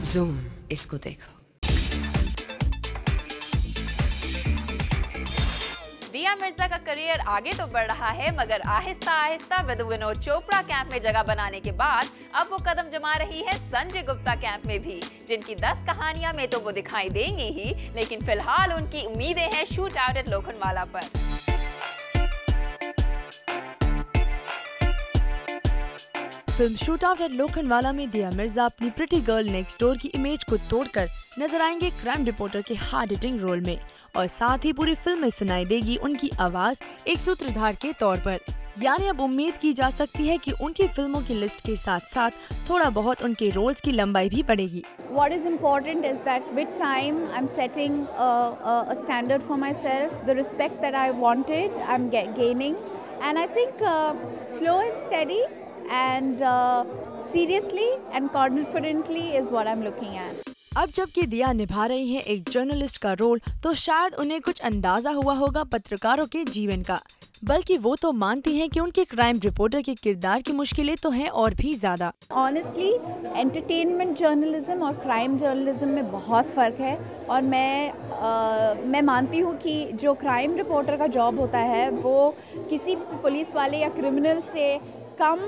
Zoom, इसको देखो। दिया मिर्जा का करियर आगे तो बढ़ रहा है, मगर आहिस्ता आहिस्ता विनोद चोपड़ा कैंप में जगह बनाने के बाद अब वो कदम जमा रही है संजय गुप्ता कैंप में भी, जिनकी 10 कहानियां में तो वो दिखाई देंगी ही, लेकिन फिलहाल उनकी उम्मीदें हैं शूट आउट एट लोखंडवाला पर। Film shoot out at Lokhandwala में दिया मिर्जा अपनी प्रिटी गर्ल नेक्स्ट डोर की इमेज को तोड़कर नजर आएंगे क्राइम रिपोर्टर के हार्ड हिटिंग रोल में, और साथ ही पूरी फिल्म में सुनाई देगी उनकी आवाज एक सूत्रधार के तौर पर। यानी अब उम्मीद की जा सकती है कि उनकी फिल्मों की लिस्ट के साथ साथ थोड़ा बहुत उनके रोल्स की लंबाई भी बढ़ेगी। What is important is that with time I'm setting a standard for myself. The respect that I wanted, I'm gaining, and I think slow and steady and seriously and confidently is what I'm looking at. अब जबकि दिया निभा रही हैं एक journalist का role, तो शायद उन्हें कुछ अंदाजा हुआ होगा पत्रकारों के जीवन का, बल्कि वो तो मानती हैं कि उनके क्राइम रिपोर्टर के किरदार की मुश्किलें तो हैं और भी ज्यादा। Honestly, एंटरटेनमेंट जर्नलिज्म और क्राइम जर्नलिज्म में बहुत फ़र्क है, और मैं मानती हूँ कि जो क्राइम रिपोर्टर का जॉब होता है वो किसी पुलिस वाले या क्रिमिनल से कम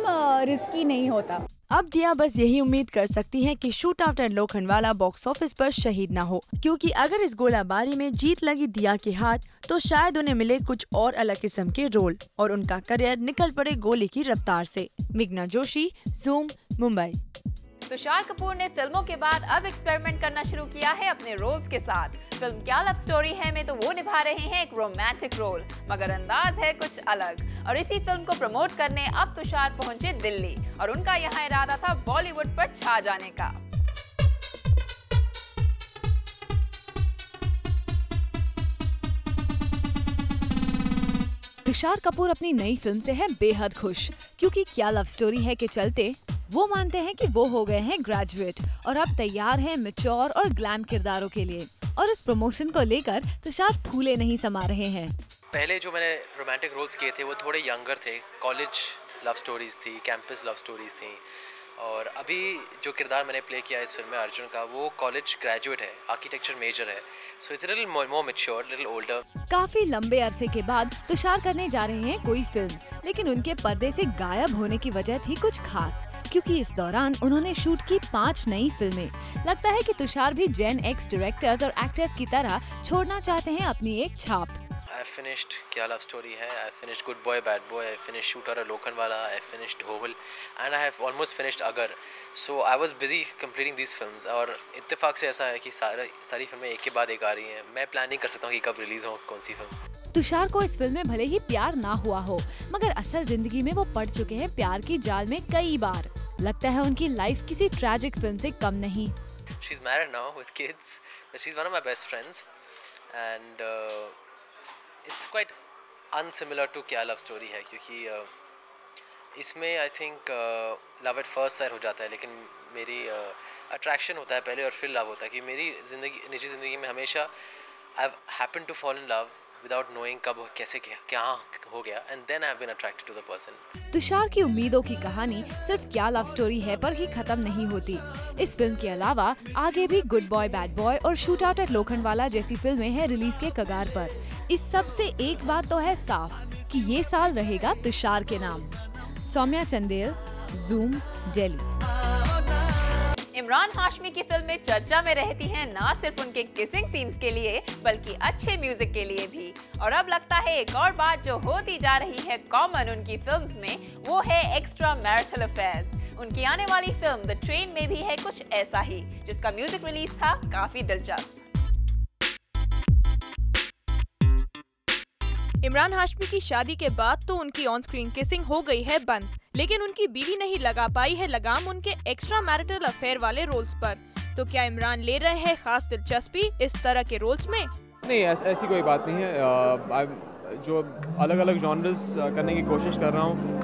रिस्की नहीं होता। अब दिया बस यही उम्मीद कर सकती हैं कि shoot out at Lokhandwala box office पर शहीद ना हो, क्योंकि अगर इस गोलाबारी में जीत लगी दिया के हाथ तो शायद उन्हें मिले कुछ और अलग किस्म के रोल और उनका करियर निकल पड़े गोली की रफ्तार से। मेघना जोशी, ज़ूम, मुंबई। तुषार कपूर ने फिल्मों के बाद अब एक्सपेरिमेंट करना शुरू किया है अपने रोल्स के साथ। फिल्म क्या लव स्टोरी है में तो वो निभा रहे हैं एक रोमांटिक रोल, मगर अंदाज है कुछ अलग। और इसी फिल्म को प्रमोट करने अब तुषार पहुंचे दिल्ली, और उनका यहाँ इरादा था बॉलीवुड पर छा जाने का। तुषार कपूर अपनी नई फिल्म से है बेहद खुश, क्योंकि क्या लव स्टोरी है के चलते वो मानते हैं कि वो हो गए हैं ग्रेजुएट और अब तैयार हैं मैच्योर और ग्लैम किरदारों के लिए। और इस प्रमोशन को लेकर तुषार फूले नहीं समा रहे हैं। पहले जो मैंने रोमांटिक रोल्स किए थे वो थोड़े यंगर थे, कॉलेज लव स्टोरीज थी, कैंपस लव स्टोरीज थी, और अभी जो किरदार मैंने प्ले किया इस फिल्म में अर्जुन का, वो कॉलेज ग्रेजुएट है, आर्किटेक्चर मेजर है, so it's a little more mature, little older. काफी लंबे अरसे के बाद तुषार करने जा रहे हैं कोई फिल्म, लेकिन उनके पर्दे से गायब होने की वजह थी कुछ खास, क्योंकि इस दौरान उन्होंने शूट की 5 नई फिल्में। लगता है कि तुषार भी जेन एक्स डायरेक्टर्स और एक्टर्स की तरह छोड़ना चाहते हैं अपनी एक छाप। I finished क्या लव स्टोरी है, I finished good boy bad boy, I finished shoot out at Lokhandwala, I finished ढोल, and I have almost finished अगर। So I was busy completing these films, और इत्तेफाक से ऐसा है कि सारी फिल्में एक के बाद एक आ रही हैं। मैं प्लान नहीं कर सकता हूँ कि कब रिलीज हो कौन सी फिल्म। तुषार को इस फिल्म में भले ही प्यार ना हुआ हो, मगर असल जिंदगी में वो पड़ चुके हैं प्यार की जाल में कई बार। लगता है उनकी लाइफ किसी ट्रैजिक फिल्म से कम नहीं। She's married now with kids, but she's one of my best friends, and it's quite unsimilar to क्या लव स्टोरी है, क्योंकि इसमें I think love at first sight हो जाता है, लेकिन मेरी अट्रैक्शन होता है पहले और फिर लव होता है। कि मेरी निजी ज़िंदगी में हमेशा I have happened to fall in love without knowing कब कैसे क्या हो गया, and then I have been attracted to the person. Tushar की उम्मीदों की कहानी सिर्फ क्या लव स्टोरी है पर ही खत्म नहीं होती। इस फिल्म के अलावा आगे भी गुड बॉय बैड बॉय और शूट आउट एट लोखंडवाला जैसी फिल्में हैं रिलीज के कगार पर। इस सब से एक बात तो है साफ कि ये साल रहेगा तुषार के नाम। सौम्या चंदेल, ज़ूम, दिल्ली। इमरान हाशमी की फिल्में चर्चा में रहती हैं ना सिर्फ उनके किसिंग सीन्स के लिए, बल्कि अच्छे म्यूजिक के लिए भी। और अब लगता है एक और बात जो होती जा रही है कॉमन उनकी फिल्म्स में, वो है एक्स्ट्रा मैरिटल अफेयर्स। उनकी आने वाली फिल्म द ट्रेन में भी है कुछ ऐसा ही, जिसका म्यूजिक रिलीज था काफी दिलचस्प। इमरान हाशमी की शादी के बाद तो उनकी ऑन स्क्रीन किसिंग हो गई है बंद, लेकिन उनकी बीवी नहीं लगा पाई है लगाम उनके एक्स्ट्रा मैरिटल अफेयर वाले रोल्स पर। तो क्या इमरान ले रहे हैं खास दिलचस्पी इस तरह के रोल्स में? नहीं, ऐसी कोई बात नहीं है। जो अलग अलग जॉनर्स करने की कोशिश कर रहा हूँ,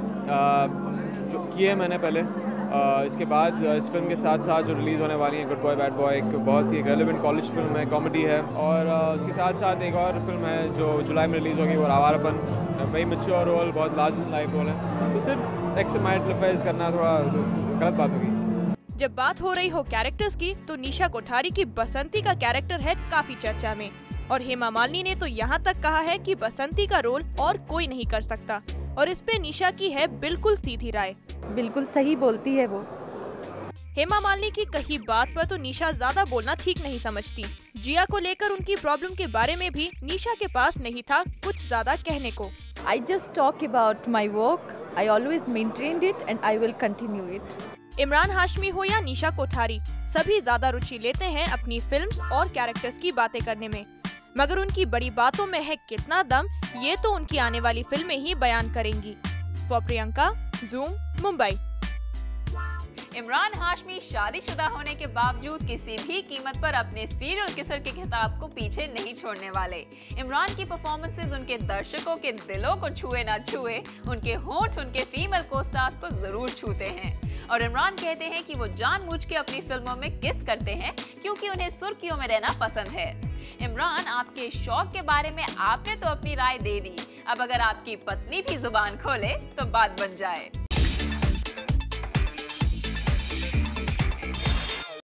जो किए मैंने पहले। इसके बाद इस फिल्म के साथ साथ जो रिलीज़ होने वाली है गुड बॉय बैड बॉय, एक बहुत ही रेलेवेंट कॉलेज फिल्म है, कॉमेडी है, और उसके साथ साथ एक और फिल्म है जो जुलाई में रिलीज़ होगी, वो आवारापन, वही मैच्योर रोल, बहुत लार्जर देन लाइफ रोल है। तो सिर्फ एक्स्ट्रा मैरिटल अफेयर्स करना थोड़ा गलत बात होगी। जब बात हो रही हो कैरेक्टर्स की, तो निशा कोठारी की बसंती का कैरेक्टर है काफी चर्चा में, और हेमा मालिनी ने तो यहाँ तक कहा है कि बसंती का रोल और कोई नहीं कर सकता, और इस पे निशा की है बिल्कुल सीधी राय। बिल्कुल सही बोलती है वो। हेमा मालिनी की कही बात पर तो निशा ज्यादा बोलना ठीक नहीं समझती। जिया को लेकर उनकी प्रॉब्लम के बारे में भी निशा के पास नहीं था कुछ ज्यादा कहने को। I just talk about my work. I always maintained it and I will continue it. Imran Hashmi हो या निशा कोठारी, सभी ज्यादा रुचि लेते हैं अपनी फिल्म्स और कैरेक्टर्स की बातें करने में, मगर उनकी बड़ी बातों में है कितना दम, ये तो उनकी आने वाली फिल्में ही बयान करेंगी। For Priyanka, Zoom, Mumbai. इमरान हाशमी शादीशुदा होने के बावजूद किसी भी कीमत पर अपने सीरियल किसर के खिताब को पीछे नहीं छोड़ने वाले। इमरान की परफॉर्मेंसेज उनके दर्शकों के दिलों को छुए ना छुए, उनके होंठ उनके फीमेल कोस्टार्स को जरूर छूते हैं। और इमरान कहते हैं कि वो जानबूझ के अपनी फिल्मों में किस करते हैं क्योंकि उन्हें सुर्खियों में रहना पसंद है। इमरान, आपके शौक के बारे में आपने तो अपनी राय दे दी, अब अगर आपकी पत्नी भी जुबान खोले तो बात बन जाए।